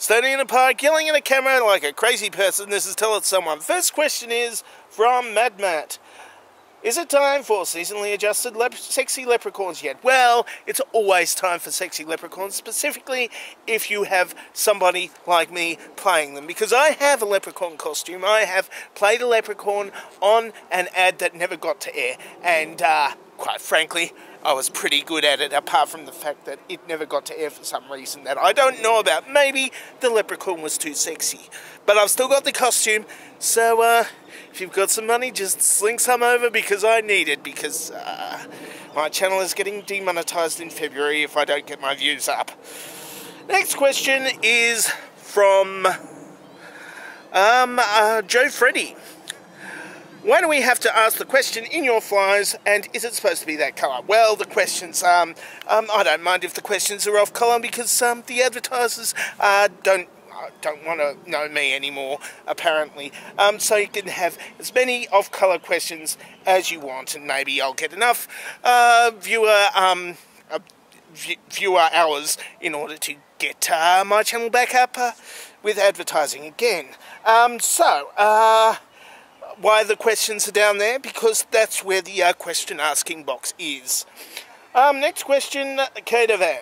Standing in a park, yelling at a camera like a crazy person. This is Tell It Someone. First question is from Mad Matt. Is it time for seasonally adjusted sexy leprechauns yet? Well, it's always time for sexy leprechauns, specifically if you have somebody like me playing them. Because I have a leprechaun costume. I have played a leprechaun on an ad that never got to air. And quite frankly, I was pretty good at it, apart from the fact that it never got to air for some reason that I don't know about. Maybe the leprechaun was too sexy. But I've still got the costume, so if you've got some money, just sling some over because I need it, because my channel is getting demonetized in February if I don't get my views up. Next question is from Joe Freddy. Why do we have to ask the question in your flyers, and is it supposed to be that colour? Well, the questions, I don't mind if the questions are off colour, because the advertisers don't want to know me anymore, apparently. So you can have as many off-colour questions as you want, and maybe I'll get enough viewer hours in order to get my channel back up with advertising again. Why the questions are down there? Because that's where the question asking box is. Next question, Kato Van.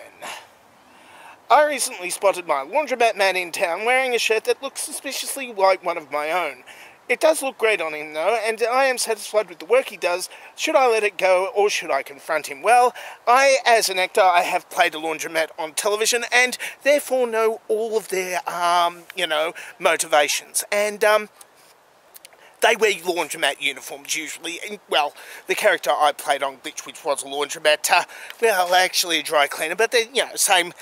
I recently spotted my laundromat man in town wearing a shirt that looks suspiciously like one of my own. It does look great on him though, and I am satisfied with the work he does. Should I let it go, or should I confront him? Well, I, as an actor, I have played a laundromat on television, and therefore know all of their, motivations. And, they wear laundromat uniforms usually. And, well, the character I played on Glitch, which was a laundromat, well, actually a dry cleaner, but they're, same.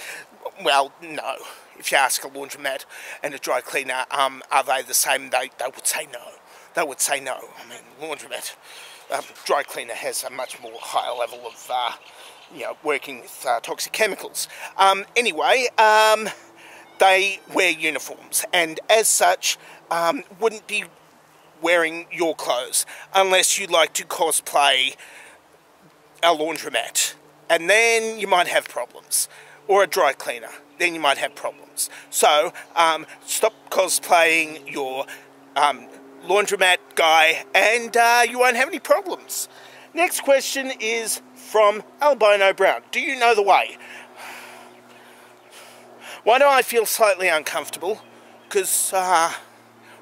Well, no. If you ask a laundromat and a dry cleaner, are they the same? They would say no. They would say no. I mean, laundromat, dry cleaner has a much more higher level of, working with toxic chemicals. Anyway, they wear uniforms, and as such, wouldn't be wearing your clothes unless you like to cosplay a laundromat, and then you might have problems, or a dry cleaner, then you might have problems. So stop cosplaying your laundromat guy, and you won't have any problems. Next question is from Albino Brown. Do you know the way? Why do I feel slightly uncomfortable? Because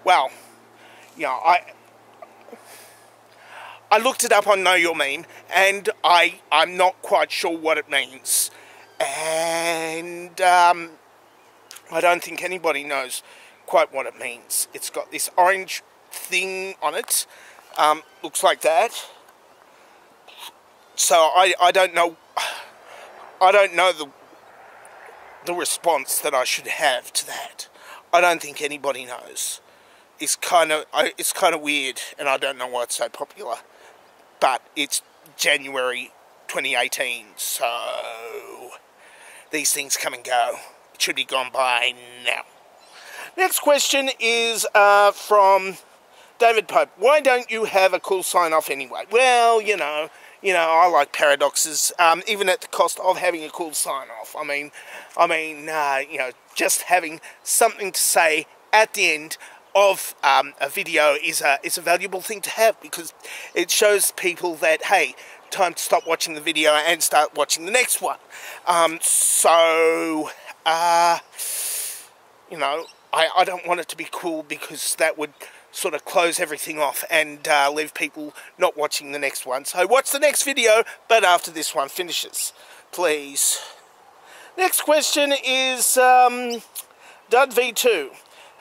well, I looked it up on Know Your Meme, and I'm not quite sure what it means. And I don't think anybody knows quite what it means. It's got this orange thing on it. Looks like that. So I don't know. I don't know the response that I should have to that. I don't think anybody knows. It's kind of weird, and I don't know why it's so popular. But it's January 2018, so these things come and go. It should be gone by now. Next question is from David Pope. Why don't you have a cool sign-off anyway? Well, I like paradoxes, even at the cost of having a cool sign-off. I mean, just having something to say at the end of a video is a valuable thing to have, because it shows people that, hey, time to stop watching the video and start watching the next one. I don't want it to be cool, because that would sort of close everything off and leave people not watching the next one. So watch the next video, but after this one finishes, please. Next question is Dud V2.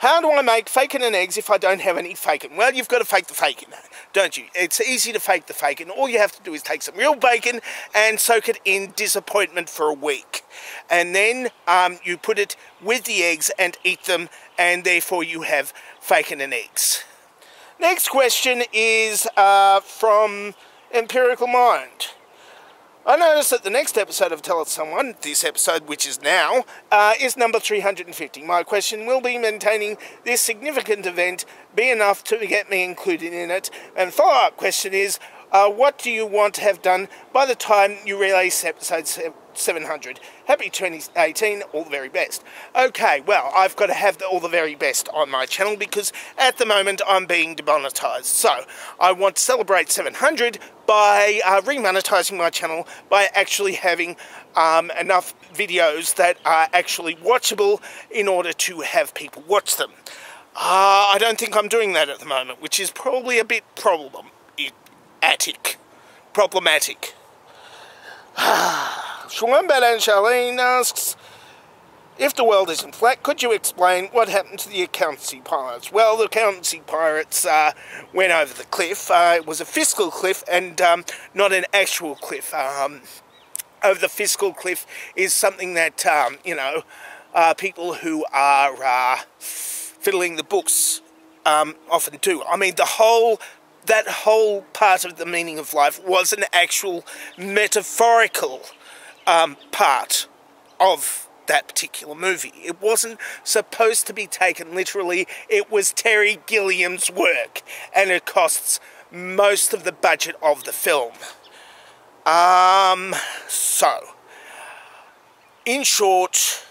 How do I make bacon and eggs if I don't have any bacon? Well, you've got to fake the bacon, don't you? It's easy to fake the bacon. All you have to do is take some real bacon and soak it in disappointment for a week. And then you put it with the eggs and eat them, and therefore you have bacon and eggs. Next question is from Empirical Mind. I noticed that the next episode of Tell It Someone, this episode, which is now, is number 350. My question will be, maintaining this significant event be enough to get me included in it? And follow-up question is, what do you want to have done by the time you release episode 700. Happy 2018, all the very best. Okay, well, I've got to have all the very best on my channel because at the moment I'm being demonetized. So I want to celebrate 700 by remonetizing my channel by actually having enough videos that are actually watchable in order to have people watch them. I don't think I'm doing that at the moment, which is probably a bit problematic. Shwambat and Charlene asks, if the world isn't flat, could you explain what happened to the accountancy pirates? Well, the accountancy pirates went over the cliff. It was a fiscal cliff and not an actual cliff. Over the fiscal cliff is something that, people who are fiddling the books often do. I mean, that whole part of the meaning of life was an actual metaphorical part of that particular movie. It wasn't supposed to be taken literally. It was Terry Gilliam's work, and it costs most of the budget of the film. So, in short,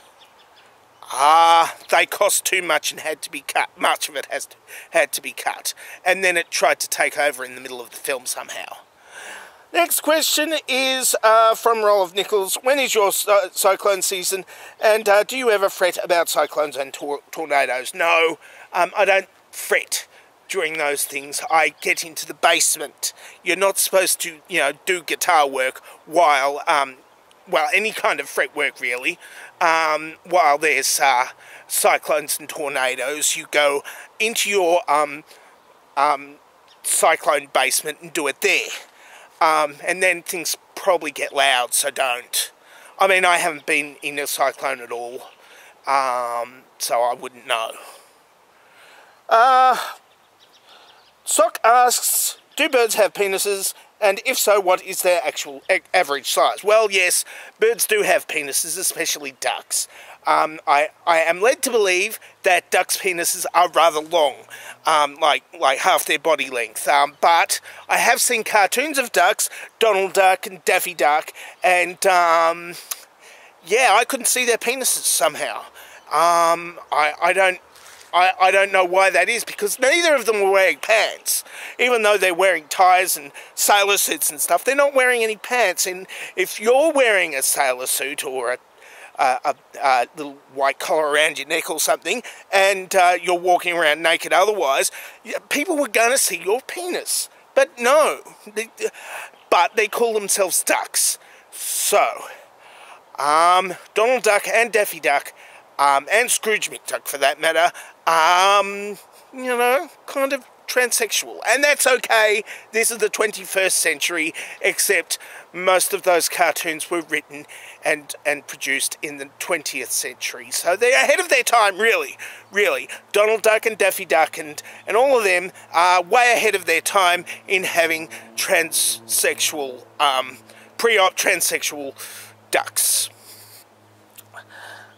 they cost too much and had to be cut. Much of it had to be cut. And then it tried to take over in the middle of the film somehow. Next question is from Roll of Nichols. When is your cyclone season? And do you ever fret about cyclones and tornadoes? No, I don't fret during those things. I get into the basement. You're not supposed to, do guitar work while, any kind of fret work really, while there's cyclones and tornadoes. You go into your cyclone basement and do it there. And then things probably get loud, so don't. I mean, I haven't been in a cyclone at all, so I wouldn't know. Sock asks, do birds have penises? And if so, what is their actual average size? Well, yes, birds do have penises, especially ducks. I am led to believe that ducks' penises are rather long, like half their body length. But I have seen cartoons of ducks, Donald Duck and Daffy Duck, and yeah, I couldn't see their penises somehow. I don't know why that is, because neither of them were wearing pants. Even though they're wearing ties and sailor suits and stuff, they're not wearing any pants. And if you're wearing a sailor suit or a little white collar around your neck or something, and you're walking around naked otherwise, people were going to see your penis. But no, but they call themselves ducks. So, Donald Duck and Daffy Duck, and Scrooge McDuck for that matter, kind of transsexual. And that's okay. This is the 21st century, except most of those cartoons were written and produced in the 20th century. So they're ahead of their time, really. Donald Duck and Daffy Duck and all of them are way ahead of their time in having transsexual, pre-op transsexual ducks.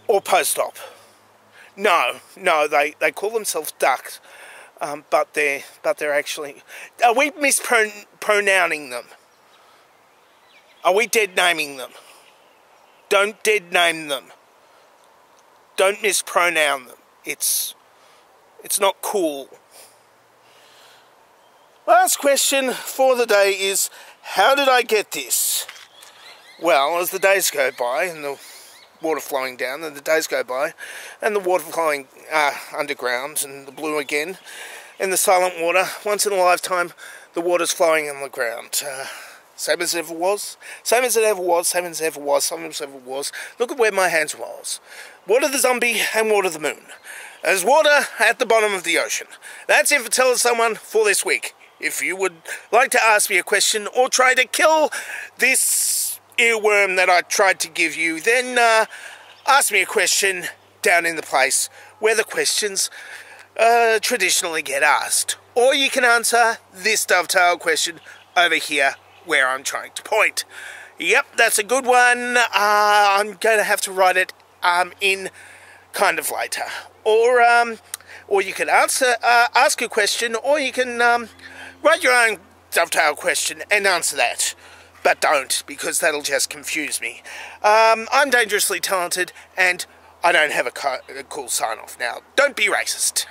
Or post-op. No, they call themselves ducks, but they're actually. Are we mispronouncing them? Are we dead naming them? Don't dead name them. Don't mispronounce them. It's not cool. Last question for the day is, how did I get this? Well, as the days go by and the water flowing down, and the days go by, and the water flowing underground, and the blue again, and the silent water. Once in a lifetime, the water's flowing on the ground. Same as it ever was, same as it ever was, same as it ever was, same as it ever was. Look at where my hands was. Water the zombie and water the moon. There's water at the bottom of the ocean. That's it for Tell Someone for this week. If you would like to ask me a question or try to kill this earworm that I tried to give you, then ask me a question down in the place where the questions traditionally get asked. Or you can answer this dovetail question over here where I'm trying to point. Yep, that's a good one. I'm going to have to write it in kind of later. Or you can ask a question, or you can write your own dovetail question and answer that. but don't, because that'll just confuse me. I'm dangerously talented, and I don't have a cool sign-off now. Don't be racist.